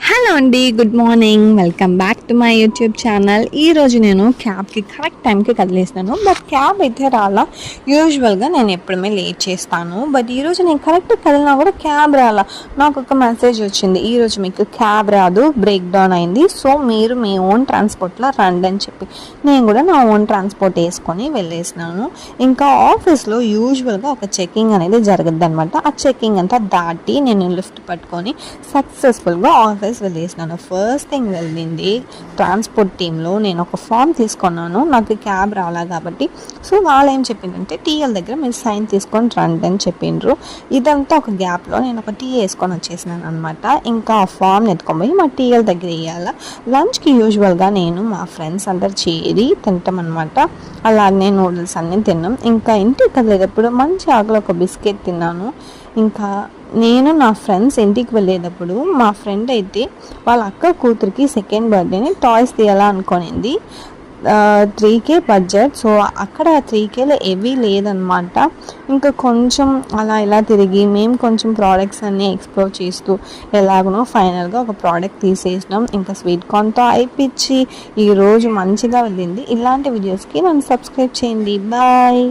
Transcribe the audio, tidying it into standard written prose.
Hello అండి, good morning. Welcome back to my YouTube channel. ఈరోజు నేను క్యాబ్కి కరెక్ట్ టైంకి కదిలేసినాను. బట్ క్యాబ్ అయితే రాలా. యూజువల్గా నేను ఎప్పుడుమే లేట్ చేస్తాను. బట్ ఈరోజు నేను కరెక్ట్ కదిలినా కూడా క్యాబ్ రాలా. నాకు ఒక మెసేజ్ వచ్చింది, ఈరోజు మీకు క్యాబ్ రాదు, బ్రేక్ డౌన్ అయింది, సో మీరు మీ ఓన్ ట్రాన్స్పోర్ట్లో రండి అని చెప్పి నేను కూడా నా ఓన్ ట్రాన్స్పోర్ట్ వేసుకొని వెళ్ళేసినాను. ఇంకా ఆఫీస్లో యూజువల్గా ఒక చెకింగ్ అనేది జరుగుద్ది అనమాట. ఆ చెకింగ్ అంతా దాటి నేను లిఫ్ట్ పట్టుకొని సక్సెస్ఫుల్గా ఆఫీస్ వెళ్ళేసినాను. ఫస్ట్ థింగ్ వెళ్ళింది ట్రాన్స్పోర్ట్ టీంలో నేను ఒక ఫామ్ తీసుకున్నాను. నాకు క్యాబ్ రాలా కాబట్టి. సో వాళ్ళు ఏం చెప్పిందంటే టీఎల్ దగ్గర మీరు సైన్ తీసుకొని రండి అని చెప్పిండ్రు. ఇదంతా ఒక గ్యాప్లో నేను ఒక టీ వేసుకొని వచ్చేసినాను అనమాట. ఇంకా ఆ ఫామ్ ఎత్తుకొని మా టీఎల్ దగ్గర వేయాల. లంచ్కి యూజువల్గా నేను మా ఫ్రెండ్స్ అందరు చేరి తింటాం అనమాట. అలాగే నూడిల్స్ అన్నీ తిన్నాం. ఇంకా ఇంటికి కదిలేటప్పుడు మంచి ఆకలి ఒక బిస్కెట్ తిన్నాను. ఇంకా నేను నా ఫ్రెండ్స్ ఇంటికి వెళ్ళేటప్పుడు మా ఫ్రెండ్ అయితే వాళ్ళ అక్క కూతురికి సెకండ్ బర్త్డేని టాయ్స్ తీయాలా అనుకునింది. 3K budget. సో అక్కడ 3Kలో ఏవీ లేదనమాట. ఇంకా కొంచెం అలా ఇలా తిరిగి మేము కొంచెం ప్రోడక్ట్స్ అన్నీ ఎక్స్ప్లోర్ చేస్తూ ఎలాగనో ఫైనల్గా ఒక ప్రోడక్ట్ తీసేసినాం. ఇంకా స్వీట్ కార్న్తో అయిపించి ఈరోజు మంచిగా వెళ్ళింది. ఇలాంటి వీడియోస్కి నన్ను సబ్స్క్రైబ్ చేయండి. బాయ్.